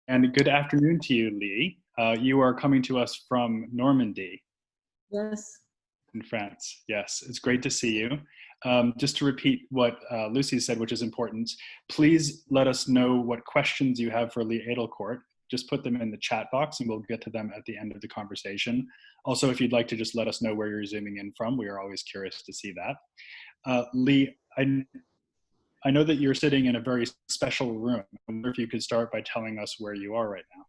And good afternoon to you, Lee. You are coming to us from Normandy Yes. in France. Yes, it's great to see you. Just to repeat what Lucy said, which is important, please let us know what questions you have for Lee Edelkoort. Just put them in the chat box and we'll get to them at the end of the conversation. Also, if you'd like to just let us know where you're zooming in from, we are always curious to see that. Lee, I know that you're sitting in a very special room. I wonder if you could start by telling us where you are right now.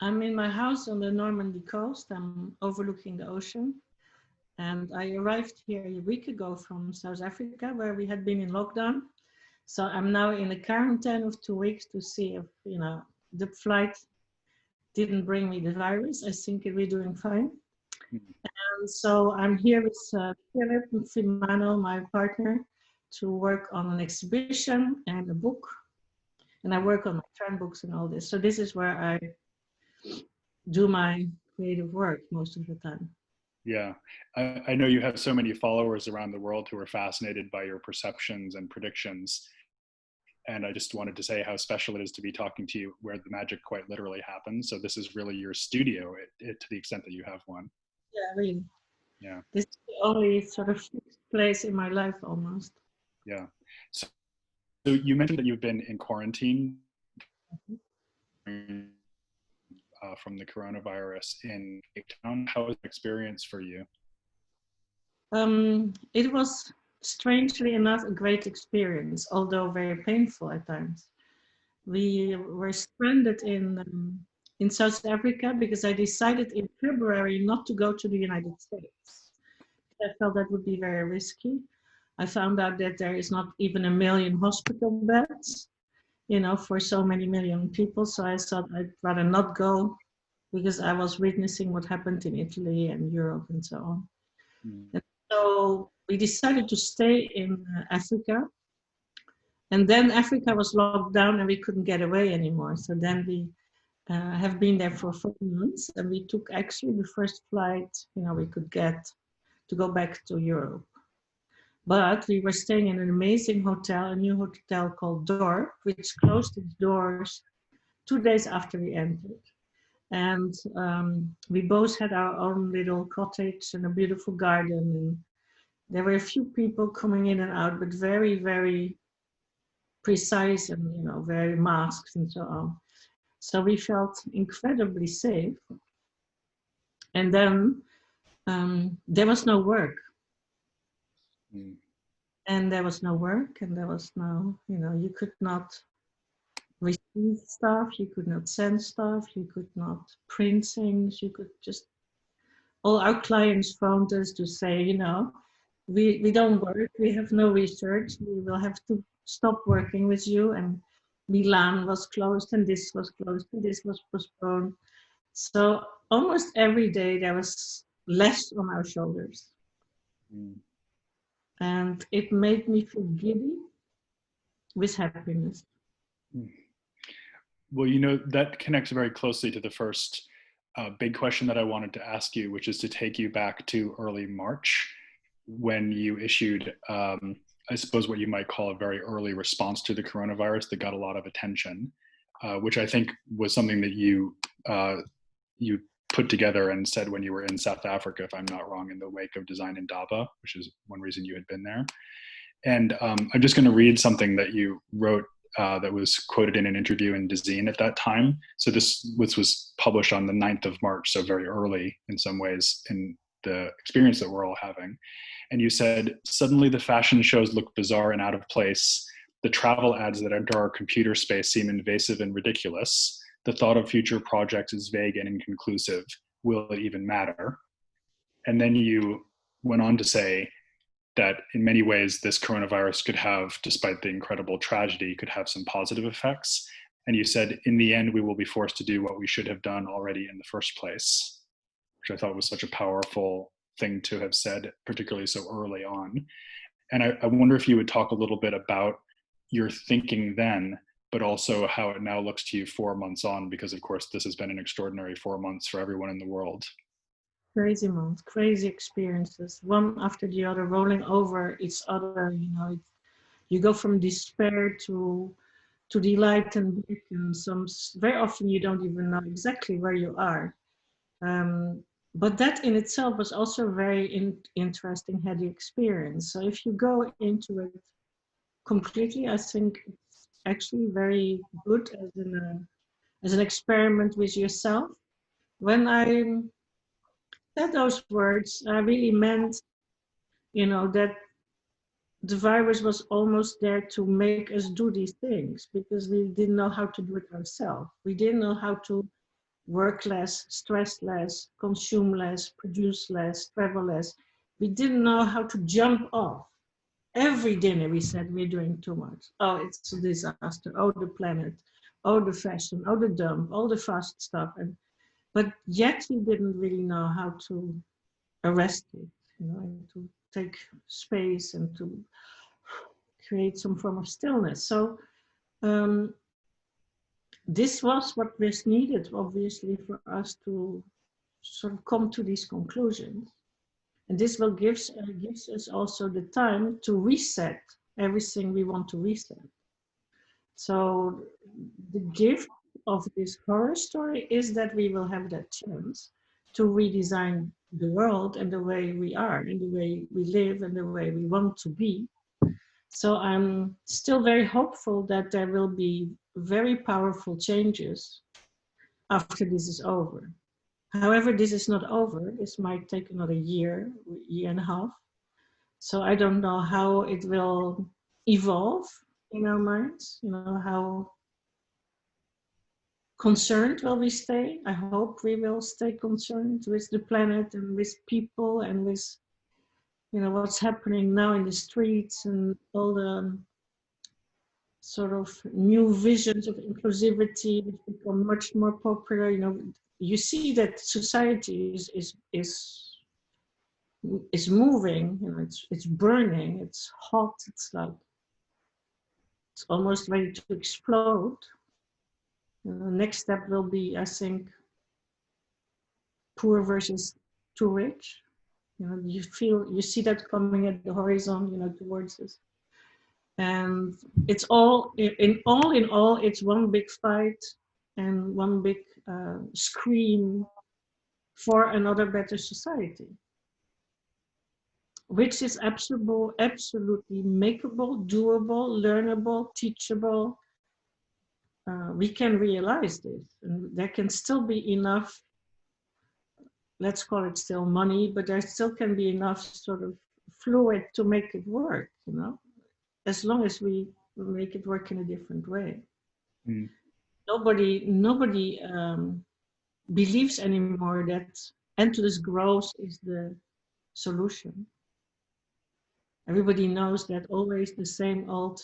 I'm in my house on the Normandy coast. I'm overlooking the ocean. And I arrived here a week ago from South Africa, where we had been in lockdown. So I'm now in a quarantine of 2 weeks to see if, the flight didn't bring me the virus. I think we're doing fine. And so I'm here with Philip Fimano, my partner, to work on an exhibition and a book. And I work on my trend books and all this. So this is where I do my creative work most of the time. Yeah, I know you have so many followers around the world who are fascinated by your perceptions and predictions. And I just wanted to say how special it is to be talking to you where the magic quite literally happens. So this is really your studio to the extent that you have one. Yeah, really. Yeah. This is the only sort of fixed place in my life almost. Yeah. So you mentioned that you've been in quarantine from the coronavirus in Cape Town. How was the experience for you? It was strangely enough a great experience, although very painful at times. We were stranded in South Africa because I decided in February not to go to the United States. I felt that would be very risky. I found out that there is not even 1 million hospital beds, for so many million people. So I thought I'd rather not go because I was witnessing what happened in Italy and Europe and so on. And so we decided to stay in Africa. And then Africa was locked down and we couldn't get away anymore. So then we have been there for 4 months and we took actually the first flight, we could get to go back to Europe. But we were staying in an amazing hotel, a new hotel called Dorp, which closed its doors 2 days after we entered. And we both had our own little cottage and a beautiful garden. And there were a few people coming in and out, but very, very precise and, very masked and so on. So we felt incredibly safe. And then there was no work. And there was no work and there was no, you could not receive stuff, you could not send stuff, you could not print things, you could just, all our clients phoned us to say, we don't work, we have no research, we will have to stop working with you. And Milan was closed and this was closed and this was postponed. So almost every day there was less on our shoulders. And it made me feel giddy with happiness. Well, that connects very closely to the first big question that I wanted to ask you, which is to take you back to early March when you issued, I suppose, what you might call a very early response to the coronavirus that got a lot of attention, which I think was something that you put together and said when you were in South Africa, if I'm not wrong, in the wake of Design Indaba, which is one reason you had been there. And I'm just going to read something that you wrote that was quoted in an interview in Design at that time. So this was published on the 9th of March, so very early in some ways in the experience that we're all having. And you said, suddenly the fashion shows look bizarre and out of place. The travel ads that enter our computer space seem invasive and ridiculous. The thought of future projects is vague and inconclusive. Will it even matter? And then you went on to say that in many ways this coronavirus could have, despite the incredible tragedy, could have some positive effects. And you said, in the end, we will be forced to do what we should have done already in the first place, which I thought was such a powerful thing to have said, particularly so early on. And I wonder if you would talk a little bit about your thinking then, but also how it now looks to you 4 months on, because of course this has been an extraordinary 4 months for everyone in the world. Crazy months, crazy experiences, one after the other, rolling over each other. You go from despair to to delight and beckon. Very often you don't even know exactly where you are. But that in itself was also a very interesting, heady experience. So if you go into it completely, I think it's actually very good as an experiment with yourself. When I said those words, I really meant, that the virus was almost there to make us do these things because we didn't know how to do it ourselves. We didn't know how to work less, stress less, consume less, produce less, travel less. We didn't know how to jump off. Every dinner we said we're doing too much. Oh, it's a disaster. Oh, the planet. Oh, the fashion. Oh, the dump. All the fast stuff. But yet we didn't really know how to arrest it, and to take space and to create some form of stillness. So this was what was needed, obviously, for us to sort of come to these conclusions. And this will gives us also the time to reset everything we want to reset. So the gift of this horror story is that we will have that chance to redesign the world and the way we are and the way we live and the way we want to be. So I'm still very hopeful that there will be very powerful changes after this is over. However, this is not over. This might take another year and a half. So I don't know how it will evolve in our minds, how concerned will we stay. I hope we will stay concerned with the planet and with people and with, what's happening now in the streets and all the sort of new visions of inclusivity which become much more popular. You see that society is moving. It's burning. It's hot. It's almost ready to explode. The next step will be, I think, poor versus too rich. You see that coming at the horizon, towards us. And it's all in all, it's one big fight and one big scream for another better society, which is absolutely makeable, doable, learnable, teachable. We can realize this, and there can still be enough, let's call it still money, but there still can be enough sort of fluid to make it work, as long as we make it work in a different way. Mm. Nobody believes anymore that endless growth is the solution. Everybody knows that always the same old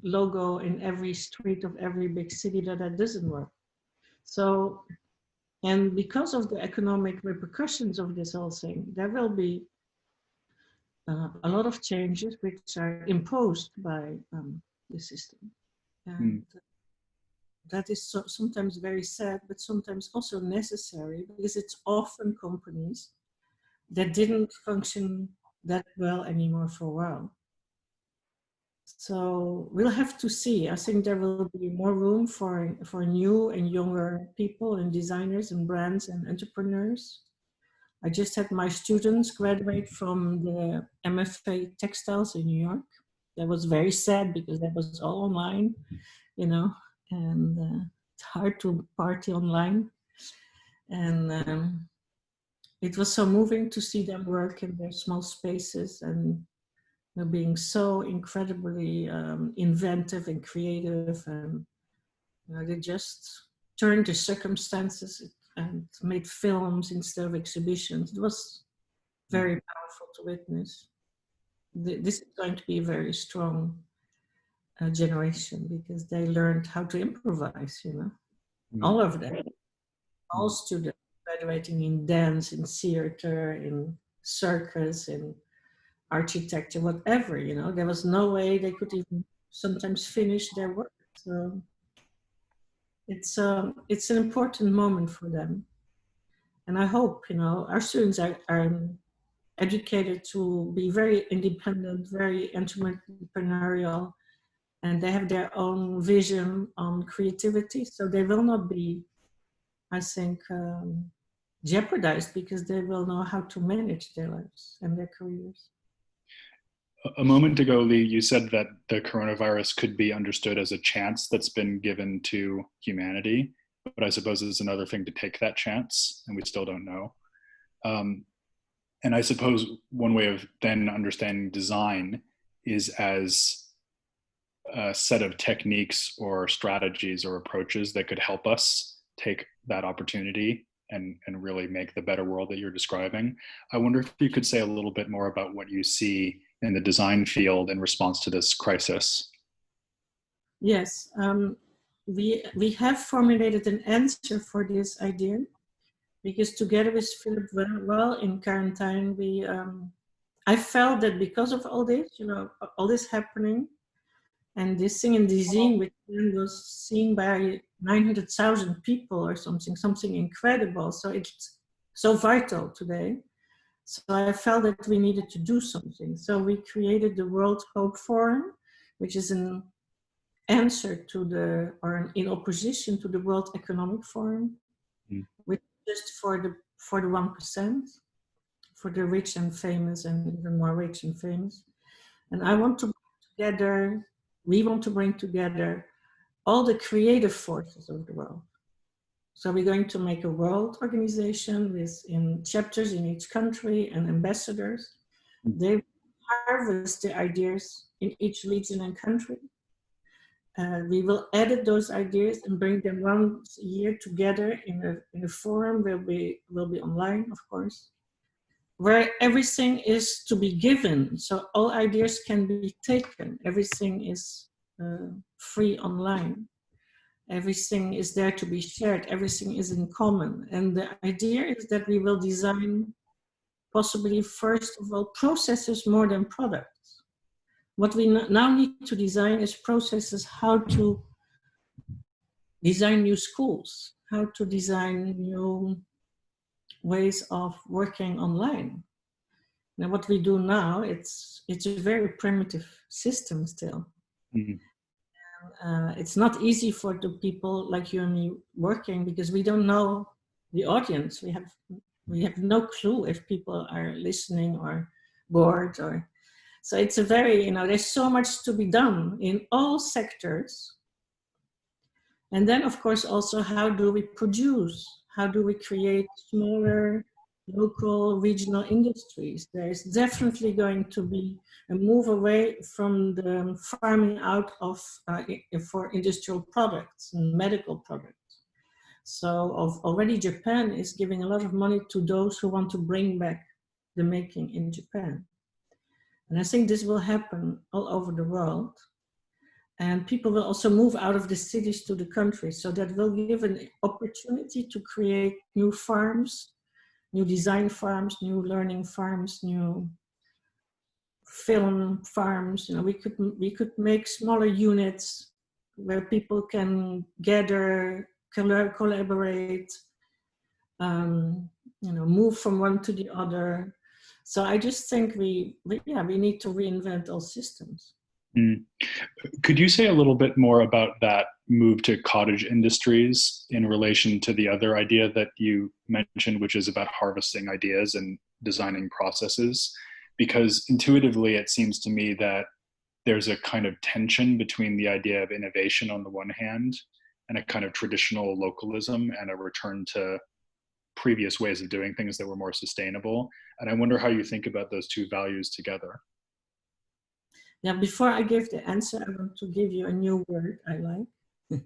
logo in every street of every big city, that doesn't work. So, and because of the economic repercussions of this whole thing, there will be a lot of changes which are imposed by the system. And that is sometimes very sad, but sometimes also necessary, because it's often companies that didn't function that well anymore for a while. So we'll have to see. I think there will be more room for new and younger people and designers and brands and entrepreneurs. I just had my students graduate from the MFA Textiles in New York. That was very sad because that was all online, and it's hard to party online. And it was so moving to see them work in their small spaces and being so incredibly inventive and creative. And they just turned the circumstances and made films instead of exhibitions. It was very powerful to witness. This is going to be a very strong generation because they learned how to improvise, all of them. All students graduating in dance, in theater, in circus, in architecture, whatever, there was no way they could even sometimes finish their work. So it's an important moment for them. And I hope, our students are educated to be very independent, very entrepreneurial, and they have their own vision on creativity. So they will not be, I think, jeopardized because they will know how to manage their lives and their careers. A moment ago, Lee, you said that the coronavirus could be understood as a chance that's been given to humanity, but I suppose it's another thing to take that chance, and we still don't know. And I suppose one way of then understanding design is as a set of techniques or strategies or approaches that could help us take that opportunity and really make the better world that you're describing. I wonder if you could say a little bit more about what you see in the design field in response to this crisis. Yes, we have formulated an answer for this idea, because together with Philip well in quarantine, I felt that because of all this, all this happening, and this thing in design, which was seen by 900,000 people or something incredible. So it's so vital today. So I felt that we needed to do something. So we created the World Hope Forum, which is an answer to or in opposition to the World Economic Forum, which is just for the 1%, for the rich and famous and even more rich and famous. And we want to bring together all the creative forces of the world. So we're going to make a world organization in chapters in each country and ambassadors. They harvest the ideas in each region and country. We will edit those ideas and bring them once a year together in a forum where we will be online, of course, where everything is to be given. So all ideas can be taken. Everything is free online. Everything is there to be shared. Everything is in common. And the idea is that we will design, possibly first of all, processes more than products. What we now need to design is processes, how to design new schools, how to design new ways of working online. Now, what we do now, it's a very primitive system still. Mm-hmm. It's not easy for the people like you and me working, because we don't know the audience. We have no clue if people are listening or bored, or so it's a very, there's so much to be done in all sectors. And then, of course, also, how do we produce? How do we create smaller local regional industries? There's definitely going to be a move away from the farming out of for industrial products and medical products. So already Japan is giving a lot of money to those who want to bring back the making in Japan. And I think this will happen all over the world. And people will also move out of the cities to the country. So that will give an opportunity to create new farms, new design farms, new learning farms, new film farms. We could make smaller units where people can gather, collaborate, move from one to the other. So I just think we need to reinvent all systems. Could you say a little bit more about that move to cottage industries in relation to the other idea that you mentioned, which is about harvesting ideas and designing processes? Because intuitively, it seems to me that there's a kind of tension between the idea of innovation on the one hand and a kind of traditional localism and a return to previous ways of doing things that were more sustainable. And I wonder how you think about those two values together. Now, before I give the answer, I want to give you a new word I like,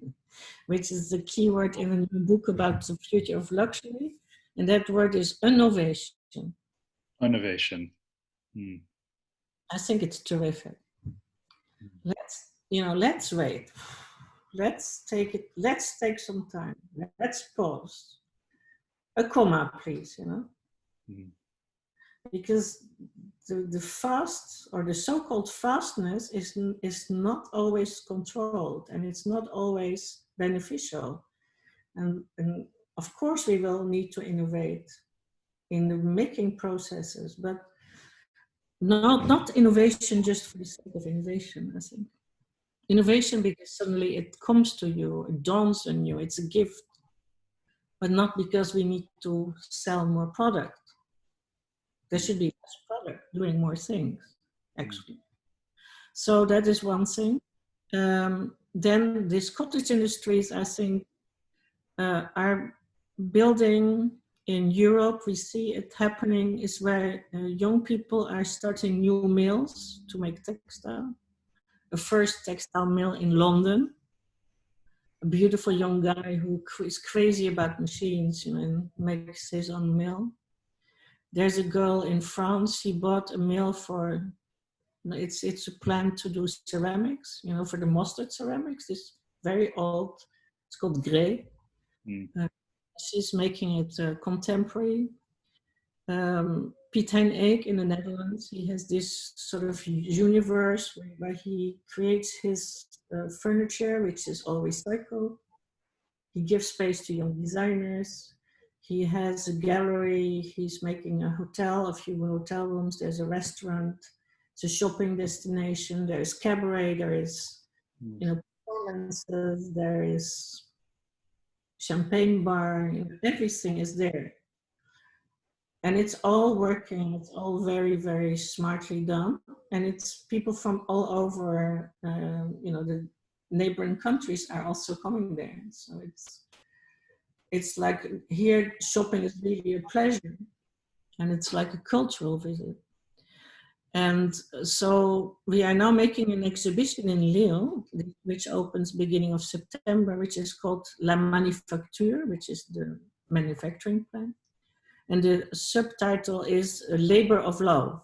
which is the key word in a new book about the future of luxury. And that word is innovation. Innovation. I think it's terrific. Let's wait. Let's take some time. Let's pause. A comma, please, Because the fast, or the so-called fastness, is not always controlled, and it's not always beneficial. And of course we will need to innovate in the making processes, but not innovation just for the sake of innovation, I think. innovation because suddenly it comes to you, it dawns on you, it's a gift, but not because we need to sell more product. There should be less product doing more things, actually. So that is one thing. Then these cottage industries, I think, are building in Europe. We see it happening is where young people are starting new mills to make textile. The first textile mill in London, a beautiful young guy who is crazy about machines, you know, and makes his own mill. There's a girl in France, she bought a mill for, it's a plant to do ceramics, you know, for the mustard ceramics, this very old, it's called Grey. She's making it contemporary. Piet Hein Eek in the Netherlands, he has this sort of universe where he creates his furniture, which is all recycled. He gives space to young designers. He has a gallery. He's making a hotel, a few hotel rooms. There's a restaurant. It's a shopping destination. There's cabaret. There is, you know, performances. There is champagne bar. You know, everything is there. And it's all working. It's all very, very smartly done. And it's people from all over, you know, the neighboring countries are also coming there. So it's like here shopping is really a pleasure, and it's like a cultural visit. And so we are now making an exhibition in Lille, which opens beginning of September, which is called La Manufacture, which is the manufacturing plant. And the subtitle is Labor of Love.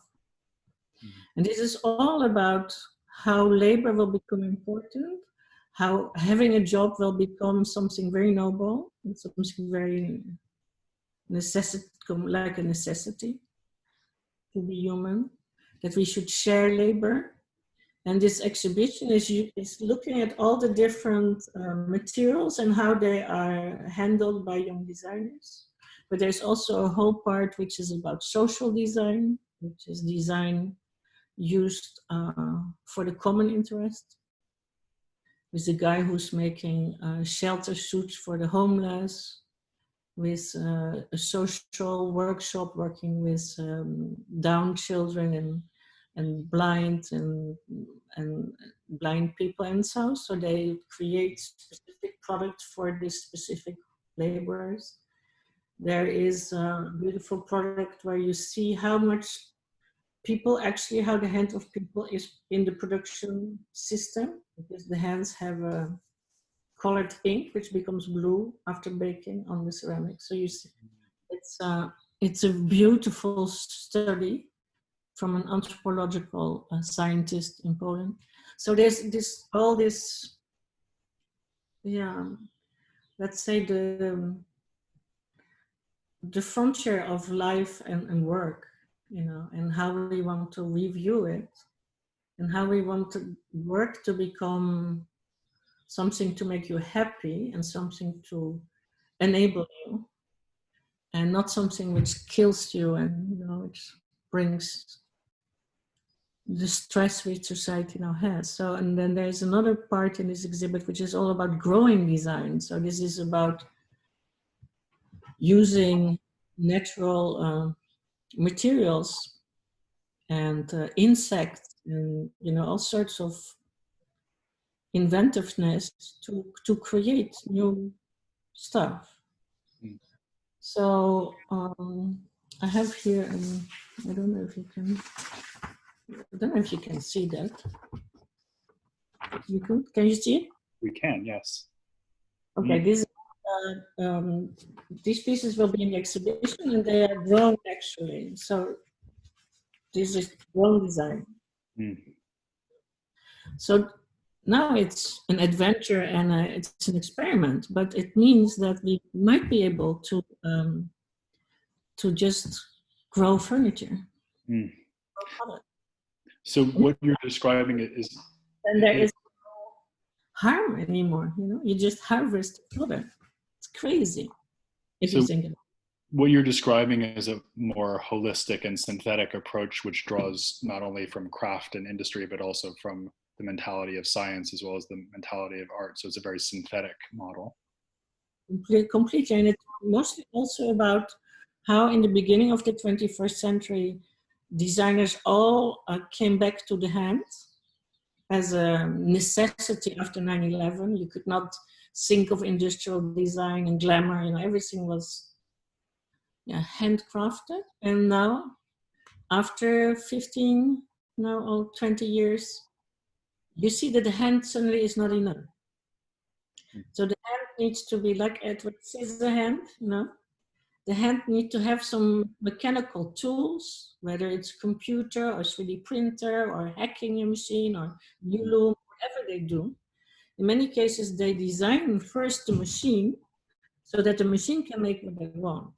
And this is all about how labor will become important, how having a job will become something very noble, and something very like a necessity to be human, that we should share labor. And this exhibition is looking at all the different materials and how they are handled by young designers. But there's also a whole part which is about social design, which is design used for the common interest. With a guy who's making shelter suits for the homeless, with a social workshop working with Down children and blind and blind people and so they create specific product for these specific laborers. There is a beautiful product where you see how much people actually, how the hand of people is in the production system, because the hands have a colored ink which becomes blue after baking on the ceramic. So you see, it's a beautiful study from an anthropological scientist in Poland. So there's all this, let's say the frontier of life and work, you know, and how we want to review it, and how we want to work to become something to make you happy and something to enable you, and not something which kills you and, you know, which brings the stress which society now has. So, and then there's another part in this exhibit which is all about growing design. So this is about using natural materials and insects and, you know, all sorts of inventiveness to create new stuff. So I have here, I don't know if you can see that. You can you see it? We can, yes. Okay, these pieces will be in the exhibition, and they are drawn actually. So this is drawn design. So now it's an adventure and it's an experiment, but it means that we might be able to just grow furniture. So what you're describing is, and there is no harm anymore. You know, you just harvest the product. It's crazy if you think of it. What you're describing is a more holistic and synthetic approach, which draws not only from craft and industry, but also from the mentality of science as well as the mentality of art. So it's a very synthetic model. Completely, and it's mostly also about how in the beginning of the 21st century, designers all came back to the hand as a necessity after 9/11. You could not think of industrial design and glamour, everything was handcrafted. And now, after 15, now or 20 years, you see that the hand suddenly is not enough. So the hand needs to be like Edward Scissorhand, The hand needs to have some mechanical tools, whether it's computer or 3D printer or hacking a machine or new loom, whatever they do. In many cases, they design first the machine so that the machine can make what they want.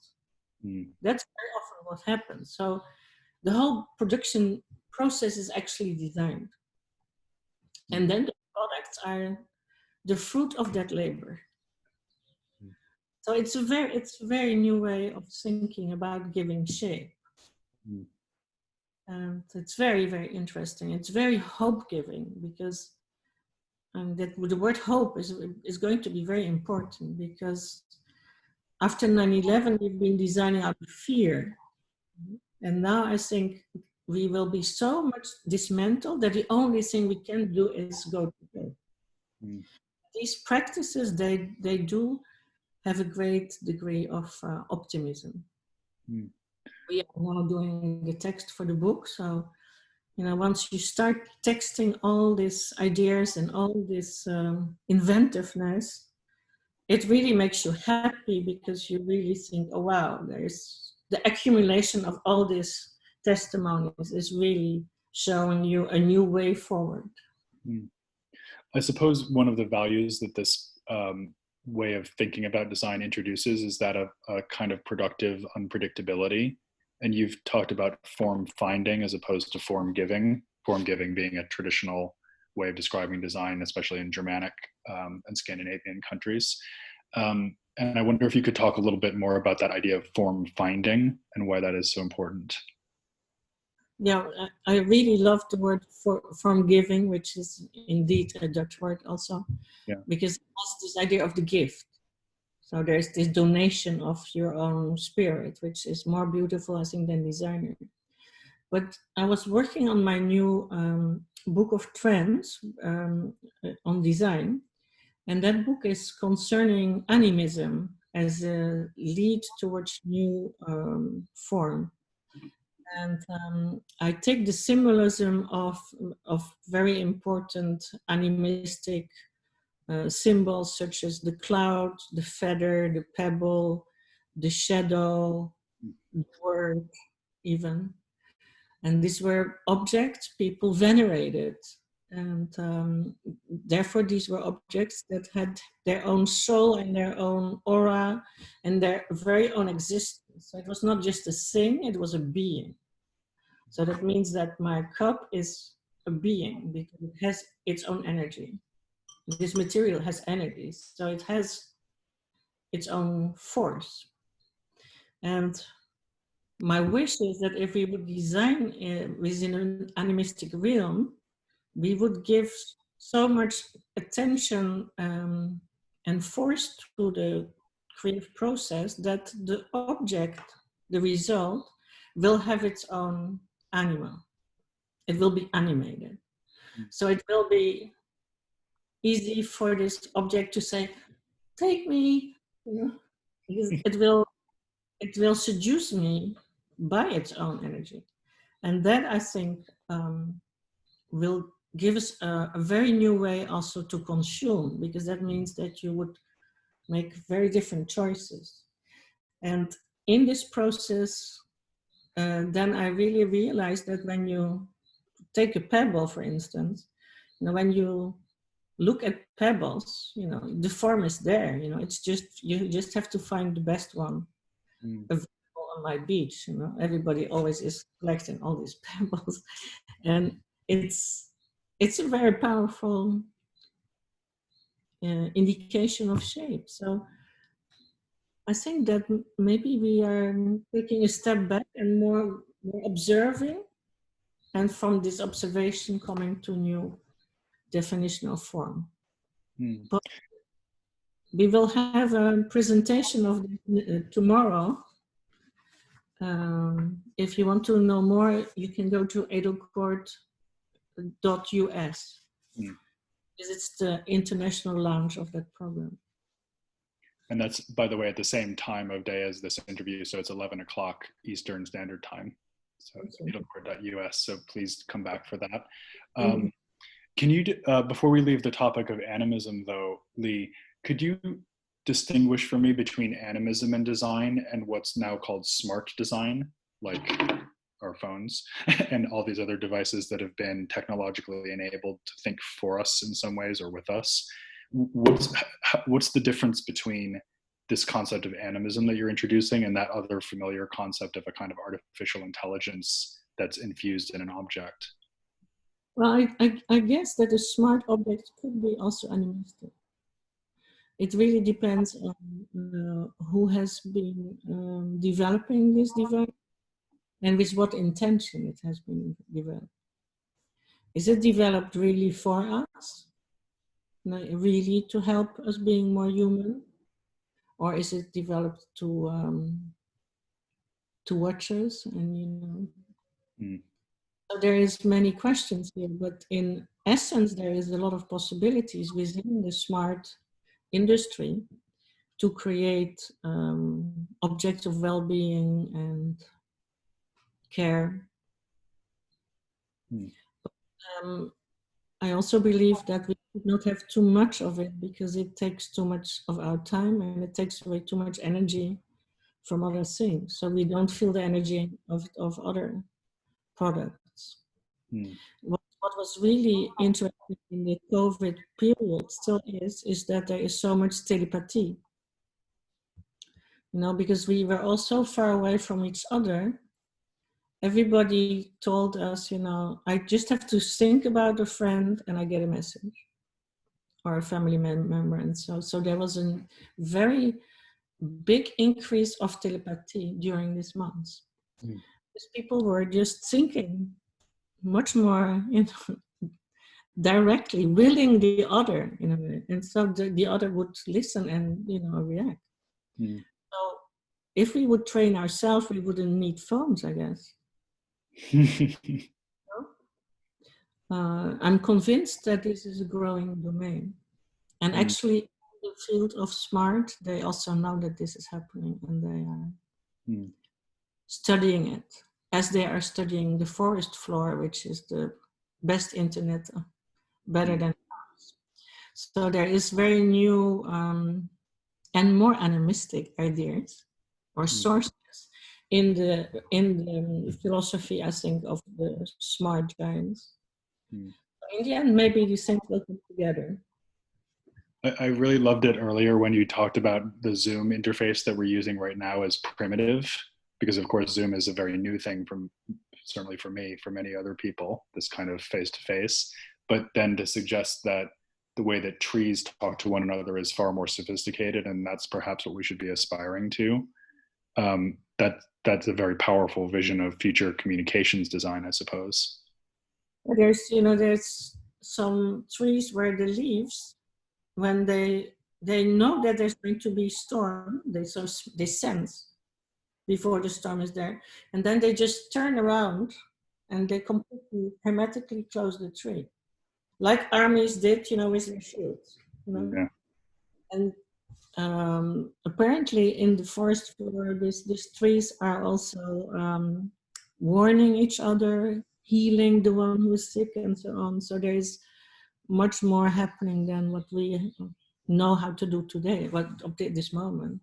That's very often what happens. So the whole production process is actually designed. And then the products are the fruit of that labor. So it's a very new way of thinking about giving shape. And it's very, very interesting. It's very hope-giving because that the word hope is going to be very important, because after 9/11, we've been designing out of fear. And now I think we will be so much dismantled that the only thing we can do is go to bed. These practices, they do have a great degree of optimism. We are now doing the text for the book. So, once you start texting all these ideas and all this inventiveness, it really makes you happy, because you really think, oh, wow, there's the accumulation of all these testimonies is really showing you a new way forward. I suppose one of the values that this way of thinking about design introduces is that of a kind of productive unpredictability. And you've talked about form finding as opposed to form giving being a traditional way of describing design, especially in Germanic and Scandinavian countries. And I wonder if you could talk a little bit more about that idea of form finding and why that is so important. Yeah, I really love the word form giving, which is indeed a Dutch word also, because it has this idea of the gift. So there's this donation of your own spirit, which is more beautiful, I think, than designer. But I was working on my new book of trends on design. And that book is concerning animism as a lead towards new form. And I take the symbolism of very important animistic symbols, such as the cloud, the feather, the pebble, the shadow, the word, even. And these were objects people venerated. And therefore, these were objects that had their own soul and their own aura and their very own existence. So it was not just a thing, it was a being. So that means that my cup is a being because it has its own energy. This material has energy, so it has its own force. And my wish is that if we would design within an animistic realm, we would give so much attention and force to the creative process that the object, the result, will have its own anima. It will be animated. So it will be easy for this object to say, take me, because it will seduce me by its own energy. And that, I think, will give us a very new way also to consume, because that means that you would make very different choices. And in this process, then I really realized that when you take a pebble, for instance, when you look at pebbles, the form is there, it's just, you just have to find the best one available on my beach. Everybody always is collecting all these pebbles, and it's a very powerful indication of shape. So I think that maybe we are taking a step back and more observing, and from this observation coming to new definitional form. Mm. But we will have a presentation of tomorrow. If you want to know more, you can go to edelkoort.us. Mm. Because it's the international launch of that program. And that's, by the way, at the same time of day as this interview, so it's 11 o'clock Eastern Standard Time. So it's edelkoort.us, so please come back for that. Can you, before we leave the topic of animism though, Lee, could you distinguish for me between animism and design and what's now called smart design, like our phones and all these other devices that have been technologically enabled to think for us in some ways or with us? What's the difference between this concept of animism that you're introducing and that other familiar concept of a kind of artificial intelligence that's infused in an object? Well, I guess that a smart object could be also animistic. It really depends on who has been developing this device and with what intention it has been developed. Is it developed really for us? Really to help us being more human? Or is it developed to watch us? And so there is many questions here, but in essence, there is a lot of possibilities within the smart industry to create objects of well-being and care. I also believe that we should not have too much of it because it takes too much of our time and it takes away too much energy from other things. So we don't feel the energy of other products. What was really interesting in the COVID period still is that there is so much telepathy. Because we were all so far away from each other. Everybody told us, I just have to think about a friend and I get a message or a family member. And so there was a very big increase of telepathy during these months. Because people were just thinking much more, directly, willing the other in a way. And so the other would listen and, react. So if we would train ourselves, we wouldn't need phones, I guess. I'm convinced that this is a growing domain. And actually, in the field of smart, they also know that this is happening and they are studying it as they are studying the forest floor, which is the best internet, better than ours. So there is very new and more animistic ideas or sources in the philosophy, I think, of the smart giants. In the end, maybe these things will come together. I really loved it earlier when you talked about the Zoom interface that we're using right now as primitive, because of course Zoom is a very new thing certainly for me, for many other people, this kind of face-to-face, but then to suggest that the way that trees talk to one another is far more sophisticated, and that's perhaps what we should be aspiring to. That's a very powerful vision of future communications design, I suppose. There's some trees where the leaves, when they know that there's going to be storm, they sense before the storm is there, and then they just turn around and they completely hermetically close the tree, like armies did, with their shields. Yeah. And apparently in the forest floor, these trees are also warning each other, healing the one who is sick, and so on. So there is much more happening than what we know how to do today, up to this moment.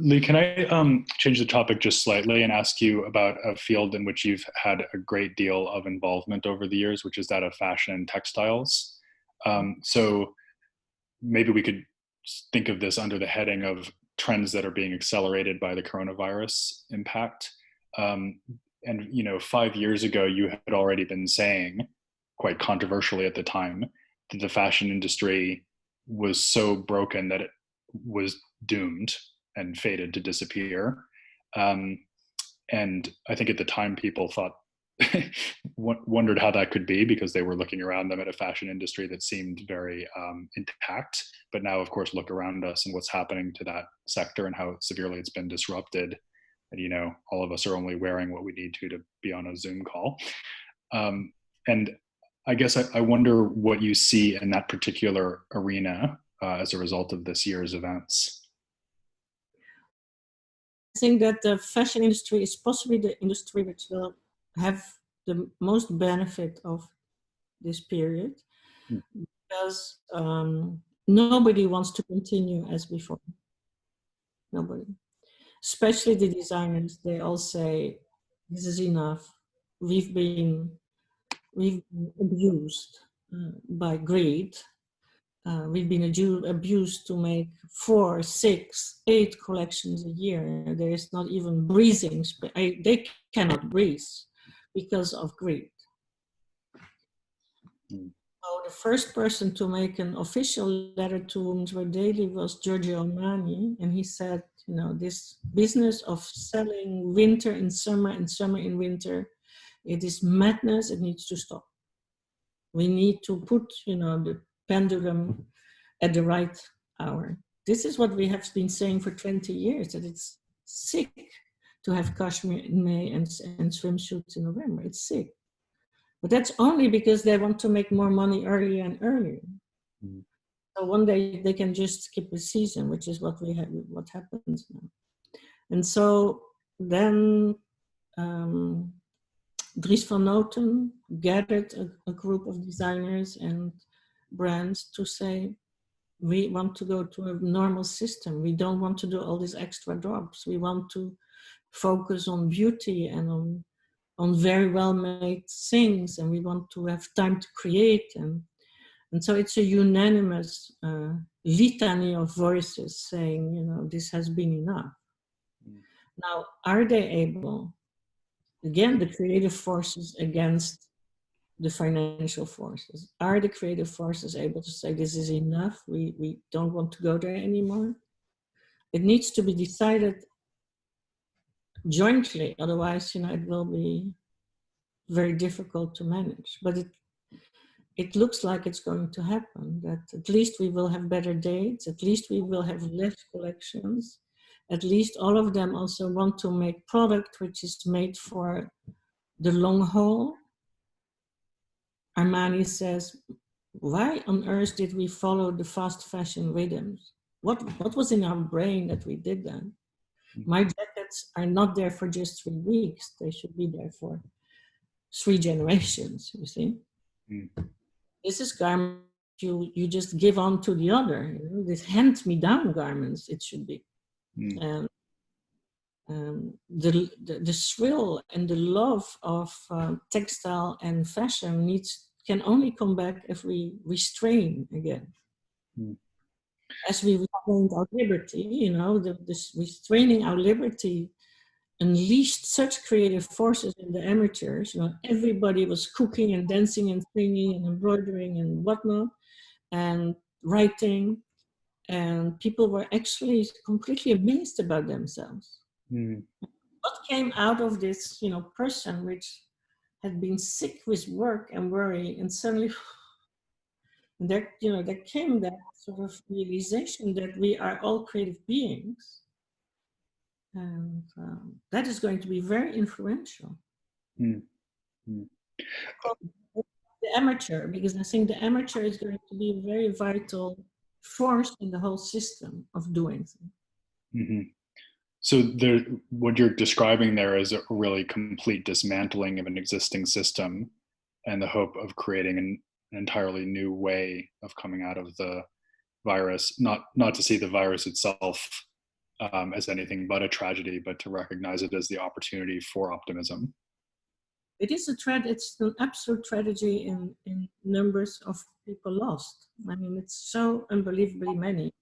Lee, can I change the topic just slightly and ask you about a field in which you've had a great deal of involvement over the years, which is that of fashion and textiles. So maybe we could think of this under the heading of trends that are being accelerated by the coronavirus impact. And 5 years ago, you had already been saying, quite controversially at the time, that the fashion industry was so broken that it was doomed and fated to disappear. And I think at the time people thought wondered how that could be, because they were looking around them at a fashion industry that seemed very intact. But now, of course, look around us and what's happening to that sector and how severely it's been disrupted. And, you know, all of us are only wearing what we need to be on a Zoom call. And I guess I wonder what you see in that particular arena as a result of this year's events. I think that the fashion industry is possibly the industry which will have the most benefit of this period, because nobody wants to continue as before. Nobody. Especially the designers, they all say, this is enough. We've been abused by greed. We've been abused to make 4, 6, 8 collections a year. There is not even breathing. They cannot breathe because of greed. So the first person to make an official letter to Women's Daily was Giorgio Armani, and he said, you know, this business of selling winter in summer and summer in winter, it is madness. It needs to stop. We need to put, you know, the pendulum at the right hour. This is what we have been saying for 20 years, that it's sick to have cashmere in May and swimsuits in November. It's sick. But that's only because they want to make more money earlier and earlier. So one day they can just skip a season, which is what happens now. And so then Dries van Noten gathered a group of designers and brands to say, we want to go to a normal system. We don't want to do all these extra drops. We want to focus on beauty and on very well-made things, and we want to have time to create. And so it's a unanimous litany of voices saying, you know, this has been enough. Now, are they able, again, the creative forces against the financial forces, are the creative forces able to say, this is enough, we don't want to go there anymore? It needs to be decided jointly, otherwise, you know, it will be very difficult to manage. But it looks like it's going to happen, that at least we will have better dates, at least we will have less collections, at least all of them also want to make product which is made for the long haul. Armani says, why on earth did we follow the fast fashion rhythms? What was in our brain that we did that? My jackets are not there for just 3 weeks. They should be there for 3 generations, you see? This is garment you just give on to the other. You know? This hand-me-down garments, it should be. And the thrill and the love of textile and fashion can only come back if we restrain again. As we restrained our liberty, you know, this restraining our liberty unleashed such creative forces in the amateurs. You know, everybody was cooking and dancing and singing and embroidering and whatnot, and writing, and people were actually completely amazed about themselves. What came out of this, you know, person which had been sick with work and worry, and suddenly there, you know, there came that sort of realization that we are all creative beings. And that is going to be very influential. The amateur, because I think the amateur is going to be a very vital force in the whole system of doing things. So what you're describing there is a really complete dismantling of an existing system and the hope of creating an entirely new way of coming out of the virus, not to see the virus itself as anything but a tragedy, but to recognize it as the opportunity for optimism. It is it's an absolute tragedy in numbers of people lost. I mean, it's so unbelievably many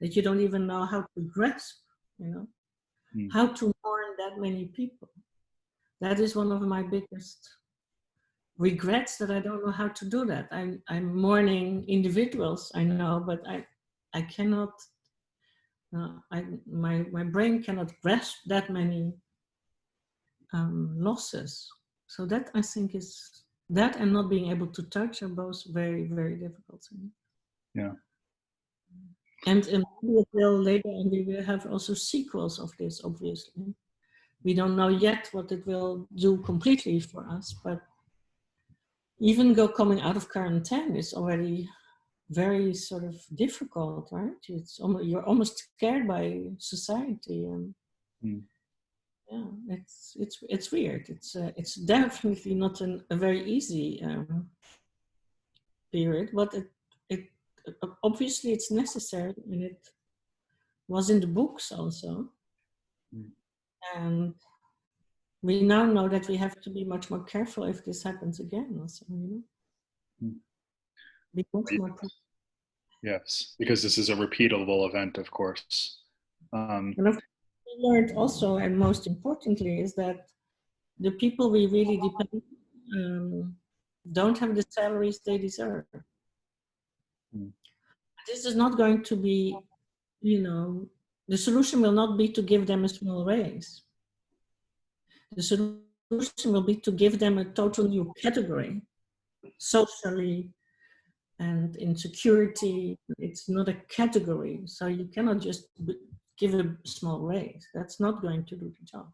that you don't even know how to grasp, you know, how to mourn that many people. That is one of my biggest regrets, that I don't know how to do that. I'm mourning individuals, I know, but I cannot, my brain cannot grasp that many losses. So that I think is, that and not being able to touch are both very, very difficult things. Yeah. And maybe it will later on, we will have also sequels of this, obviously. We don't know yet what it will do completely for us, but even coming out of quarantine is already very sort of difficult, right? It's almost, you're almost scared by society, and yeah, it's weird. It's definitely not a very easy period, but it obviously it's necessary, and it was in the books also, and we now know that we have to be much more careful if this happens again. Also, you know, be much more. Yes, because this is a repeatable event, of course. And of course, we learned also, and most importantly, is that the people we really depend don't have the salaries they deserve. This is not going to be, you know, the solution will not be to give them a small raise. The solution will be to give them a total new category, socially and in security. It's not a category, so you cannot just give a small raise. That's not going to do the job.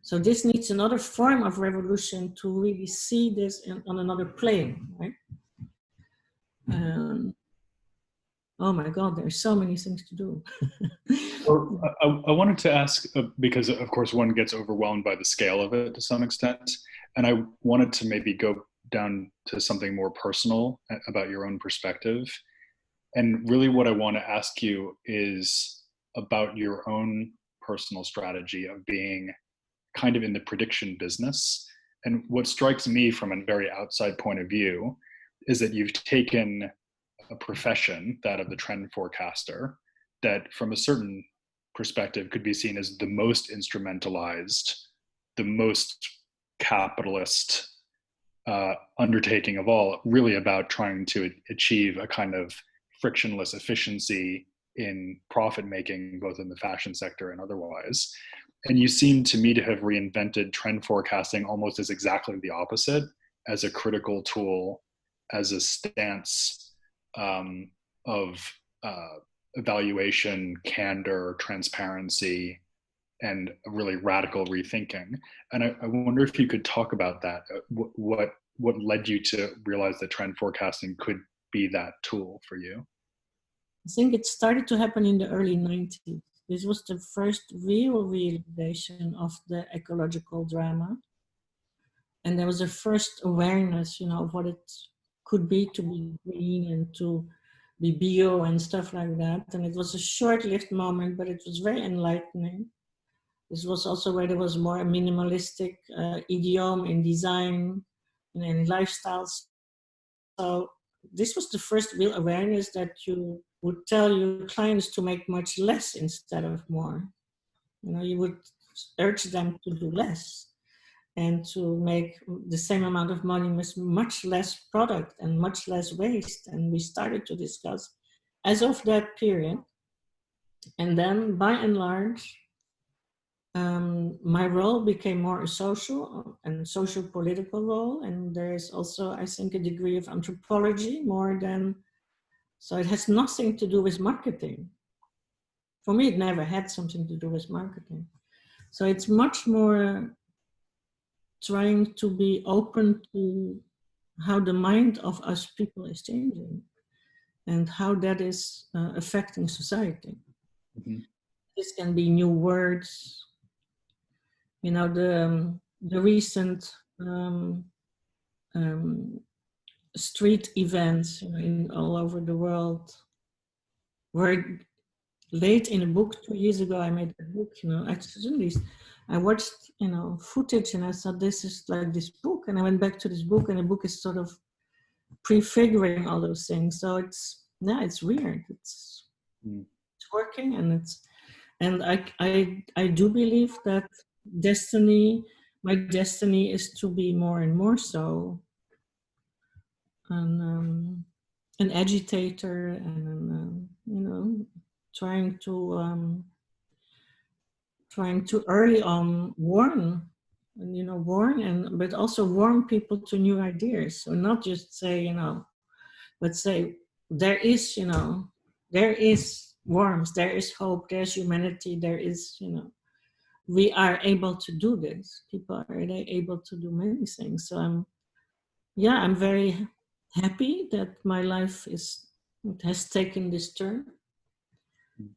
So this needs another form of revolution to really see this on another plane, right? Oh my God, there's so many things to do. Well, I wanted to ask, because of course one gets overwhelmed by the scale of it to some extent, and I wanted to maybe go down to something more personal about your own perspective. And really what I want to ask you is about your own personal strategy of being kind of in the prediction business. And what strikes me from a very outside point of view is that you've taken a profession, that of the trend forecaster, that from a certain perspective could be seen as the most instrumentalized, the most capitalist undertaking of all, really about trying to achieve a kind of frictionless efficiency in profit making, both in the fashion sector and otherwise. And you seem to me to have reinvented trend forecasting almost as exactly the opposite, as a critical tool, as a stance of evaluation, candor, transparency, and a really radical rethinking. And I wonder if you could talk about that. What led you to realize that trend forecasting could be that tool for you? I think it started to happen in the early 90s. This was the first real realization of the ecological drama. And there was a first awareness, you know, of what it could be to be green and to be bio and stuff like that. And it was a short-lived moment, but it was very enlightening. This was also where there was more a minimalistic idiom in design and in lifestyles. So this was the first real awareness that you would tell your clients to make much less instead of more. You know, you would urge them to do less and to make the same amount of money with much less product and much less waste. And we started to discuss as of that period. And then by and large, my role became more a social and social political role. And there is also, I think, a degree of anthropology more than, so it has nothing to do with marketing. For me, it never had something to do with marketing. So it's much more trying to be open to how the mind of us people is changing and how that is affecting society. Mm-hmm. This can be new words, you know, the recent street events, you know, in all over the world were late in a book. 2 years ago, I made a book, you know, I watched, you know, footage and I thought, this is like this book. And I went back to this book and the book is sort of prefiguring all those things. So it's, yeah, it's weird. It's working, and I do believe that my destiny is to be more and more so an agitator and you know, trying to early on warn and, warm, but also warm people to new ideas. So not just say, but say there is, there is warmth, there is hope, there's humanity, there is, we are able to do this. People are able to do many things. So I'm very happy that my life has taken this turn,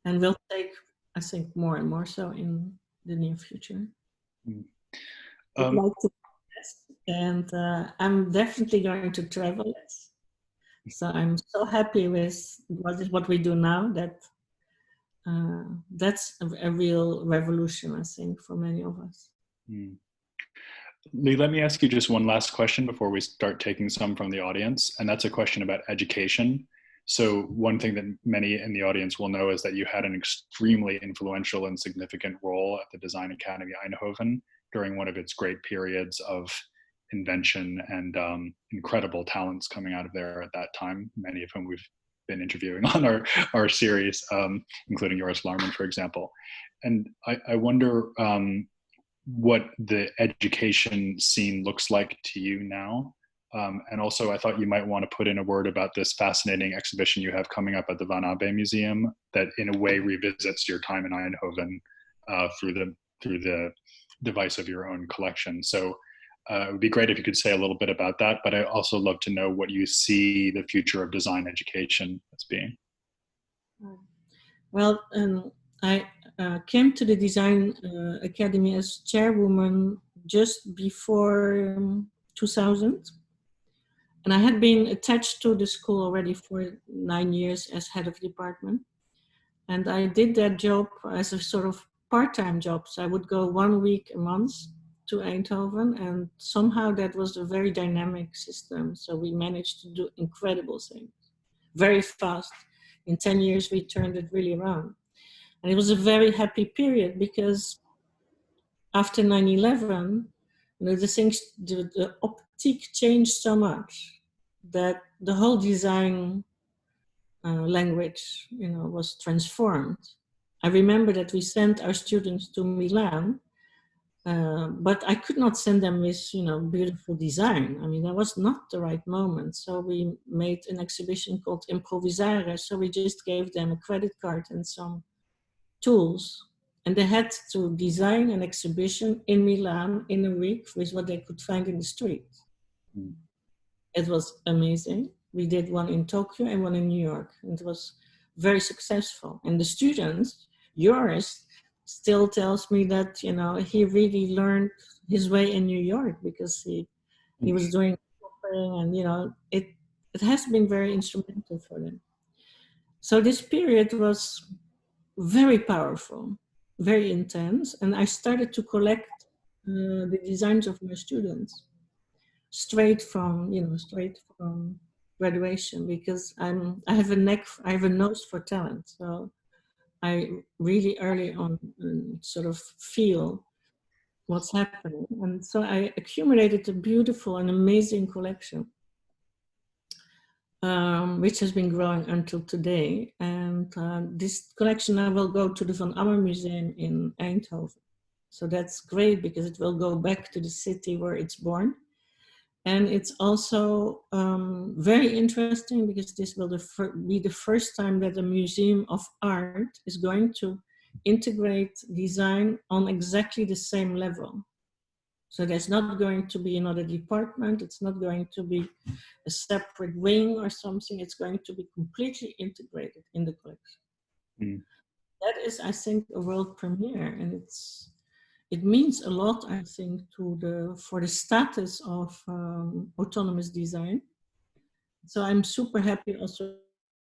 and will take, I think, more and more so in the near future. I'd like to, and I'm definitely going to travel less. So I'm so happy with what we do now, that that's a real revolution, I think, for many of us. Lee, let me ask you just one last question before we start taking some from the audience, and that's a question about education. So one thing that many in the audience will know is that you had an extremely influential and significant role at the Design Academy Eindhoven during one of its great periods of invention and incredible talents coming out of there at that time, many of whom we've been interviewing on our series, including Joris Larman, for example. And I wonder what the education scene looks like to you now. And also, I thought you might want to put in a word about this fascinating exhibition you have coming up at the Van Abbe Museum that in a way revisits your time in Eindhoven through the device of your own collection. So it would be great if you could say a little bit about that, but I also love to know what you see the future of design education as being. Well, I came to the Design Academy as chairwoman just before 2000. And I had been attached to the school already for 9 years as head of department. And I did that job as a sort of part-time job. So I would go 1 week a month to Eindhoven, and somehow that was a very dynamic system. So we managed to do incredible things very fast. In 10 years, we turned it really around. And it was a very happy period because after 9/11, the optique changed so much that the whole design language, was transformed. I remember that we sent our students to Milan, but I could not send them with, beautiful design. I mean, that was not the right moment. So we made an exhibition called Improvisare. So we just gave them a credit card and some tools. And they had to design an exhibition in Milan in a week with what they could find in the street. It was amazing. We did one in Tokyo and one in New York. And it was very successful. And the students, Joris, still tells me that, he really learned his way in New York because he was doing shopping, and, it has been very instrumental for them. So this period was very powerful, very intense. And I started to collect the designs of my students straight from graduation, because I have a nose for talent. So I really early on sort of feel what's happening. And so I accumulated a beautiful and amazing collection, which has been growing until today. And this collection now will go to the Van Abbe Museum in Eindhoven. So that's great because it will go back to the city where it's born. And it's also very interesting because this will be the first time that a museum of art is going to integrate design on exactly the same level. So there's not going to be another department. It's not going to be a separate wing or something. It's going to be completely integrated in the collection. That is, I think, a world premiere, and it means a lot, I think, for the status of autonomous design. So I'm super happy also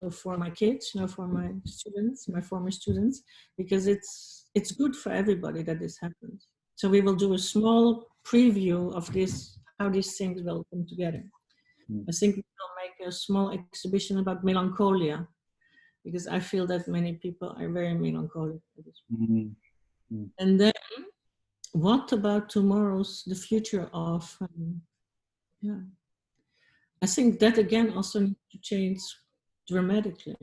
for my kids, for my students, my former students, because it's good for everybody that this happens. So we will do a small preview of this, how these things will come together. I think we will make a small exhibition about melancholia, because I feel that many people are very melancholic. And then, what about the future of, I think that again also needs to change dramatically.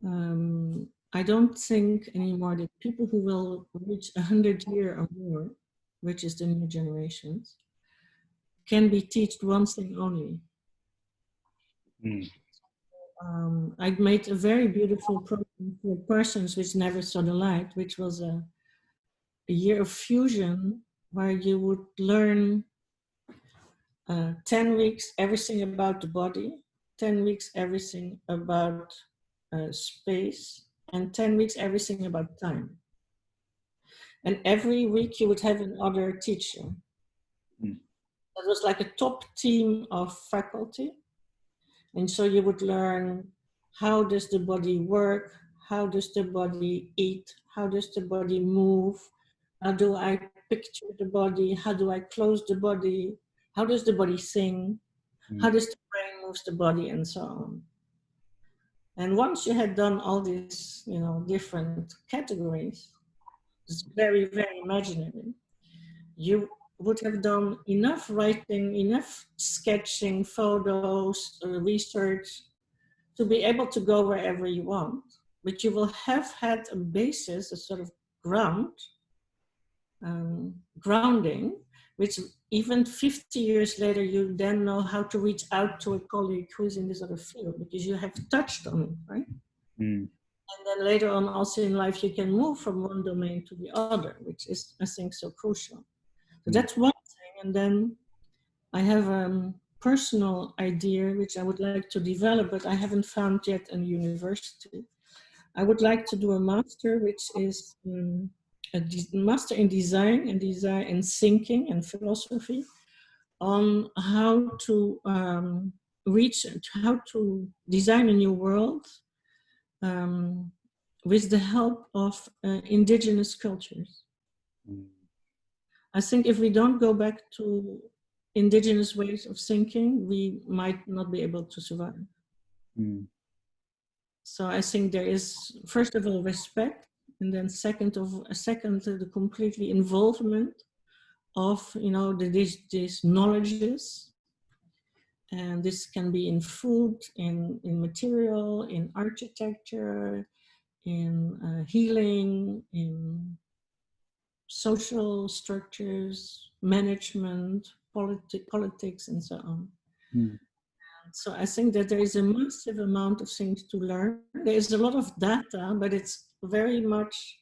I don't think anymore that people who will reach 100 years or more which is the new generations, can be taught one thing only. I made a very beautiful program for persons which never saw the light, which was a year of fusion where you would learn 10 weeks everything about the body, 10 weeks everything about space, and 10 weeks everything about time. And every week you would have another teacher. That was like a top team of faculty. And so you would learn, how does the body work? How does the body eat? How does the body move? How do I picture the body? How do I close the body? How does the body think? How does the brain move the body, and so on? And once you had done all these, different categories, it's very, very imaginary. You would have done enough writing, enough sketching, photos, research, to be able to go wherever you want. But you will have had a basis, a sort of grounding, which even 50 years later, you then know how to reach out to a colleague who is in this other field, because you have touched on it, right? And then later on, also in life, you can move from one domain to the other, which is, I think, so crucial. So that's one thing. And then I have a personal idea which I would like to develop, but I haven't found yet a university. I would like to do a master, which is a master in design and thinking and philosophy, on how to how to design a new world with the help of indigenous cultures. I think if we don't go back to indigenous ways of thinking, we might not be able to survive. So I think there is, first of all, respect, and then second, the completely involvement of these knowledges, and this can be in food, in material, in architecture, in healing, in social structures, management, politics, and so on. So I think that there is a massive amount of things to learn. There is a lot of data, but it's very much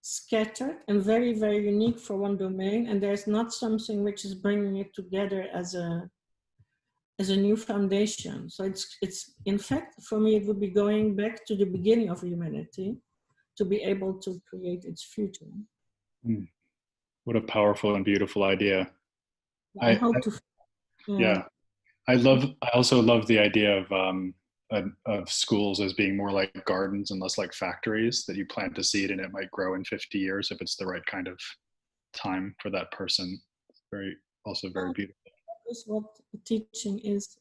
scattered and very, very unique for one domain. And there's not something which is bringing it together as a new foundation. So it's in fact, for me, it would be going back to the beginning of humanity to be able to create its future. What a powerful and beautiful idea. I hope to. Yeah. I also love the idea of schools as being more like gardens and less like factories, that you plant a seed and it might grow in 50 years if it's the right kind of time for that person. It's also very beautiful. That is what teaching is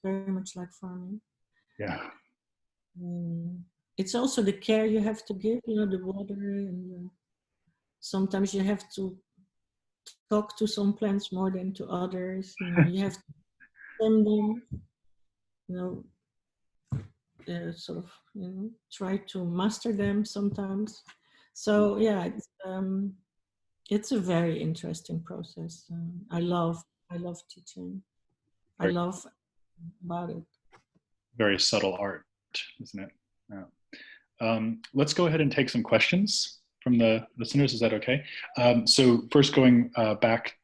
very much like farming. Yeah. It's also the care you have to give, the water, and sometimes you have to talk to some plants more than to others. You have to trim them, sort of, try to master them sometimes. So yeah, it's a very interesting process. I love teaching. I love about it. Very subtle art, isn't it? Yeah. Let's go ahead and take some questions from the listeners. Is that okay? So first, going back,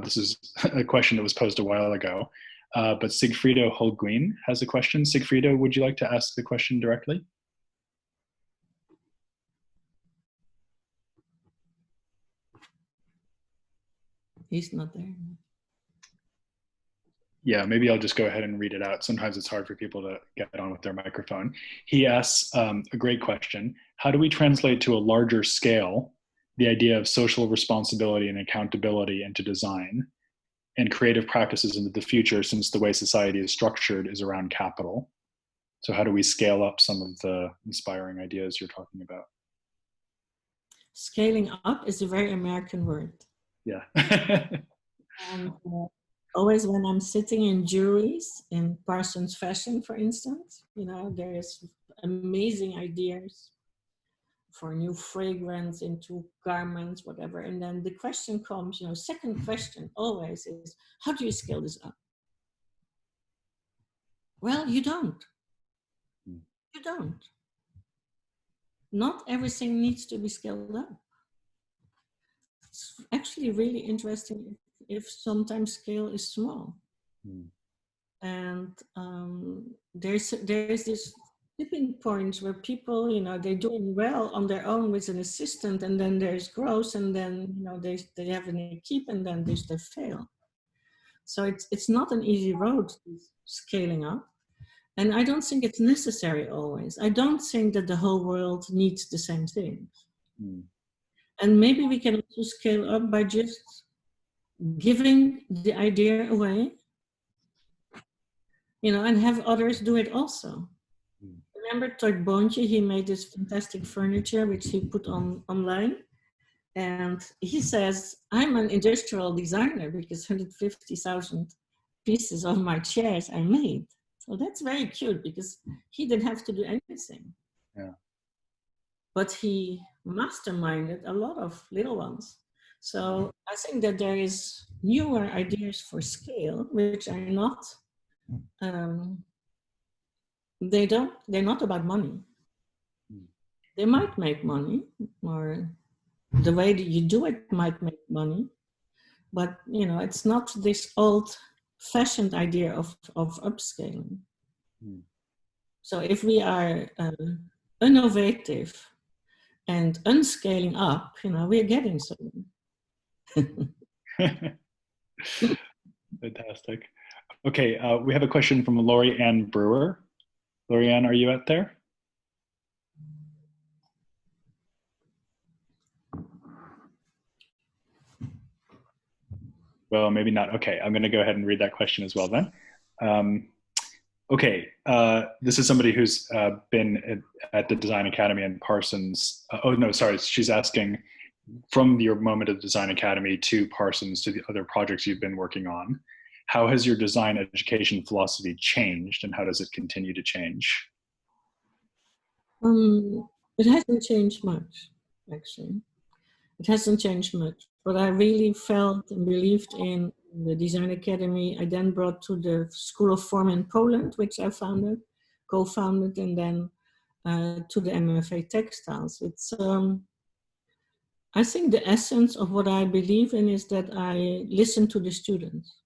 this is a question that was posed a while ago, but Sigfrido Holguin has a question. Sigfrido, would you like to ask the question directly? He's not there. Yeah, maybe I'll just go ahead and read it out. Sometimes it's hard for people to get on with their microphone. He asks a great question. How do we translate to a larger scale the idea of social responsibility and accountability into design and creative practices into the future, since the way society is structured is around capital? So how do we scale up some of the inspiring ideas you're talking about? Scaling up is a very American word. Yeah. And always when I'm sitting in juries in Parsons Fashion, for instance, there's amazing ideas for a new fragrance into garments, whatever. And then the question comes, second question always is, how do you scale this up? Well, you don't. You don't. Not everything needs to be scaled up. It's actually really interesting if sometimes scale is small. And there's this tipping point where people, they're doing well on their own with an assistant, and then there's growth, and then they have an equipe, and then they fail. So it's not an easy road to scaling up, and I don't think it's necessary always. I don't think that the whole world needs the same things. And maybe we can also scale up by just giving the idea away, and have others do it also. Remember Todd Boontje? He made this fantastic furniture which he put online, and he says, I'm an industrial designer because 150,000 pieces of my chairs I made. So that's very cute because he didn't have to do anything. Yeah. But he masterminded a lot of little ones. So I think that there is newer ideas for scale which are not they're not about money. They might make money, or the way that you do it might make money, but it's not this old-fashioned idea of upscaling. So if we are innovative and unscaling up, we're getting something. Fantastic. Okay, we have a question from Lori Ann Brewer. Lori Ann, are you out there? Well, maybe not. Okay, I'm going to go ahead and read that question as well then. Okay, this is somebody who's been at the Design Academy and Parsons. Oh, no, sorry. She's asking, from your moment at the Design Academy to Parsons to the other projects you've been working on, how has your design education philosophy changed, and how does it continue to change? It hasn't changed much, actually. It hasn't changed much. What I really felt and believed in the Design Academy, I then brought to the School of Form in Poland, which I co-founded, and then to the MFA Textiles. It's, I think the essence of what I believe in is that I listen to the students.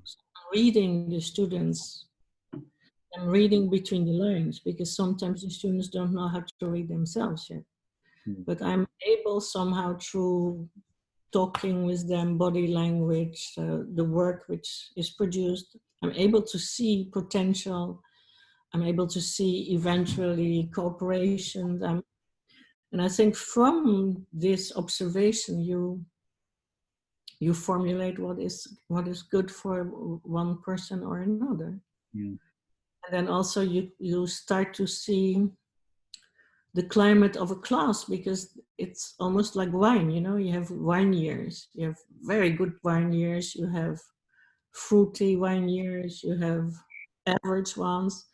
So reading the students and reading between the lines, because sometimes the students don't know how to read themselves yet. But I'm able somehow through talking with them, body language, the work which is produced, I'm able to see potential. I'm able to see eventually cooperation. And I think from this observation, you formulate what is good for one person or another. And then also you start to see the climate of a class, because it's almost like wine, you have wine years, you have very good wine years, you have fruity wine years, you have average ones.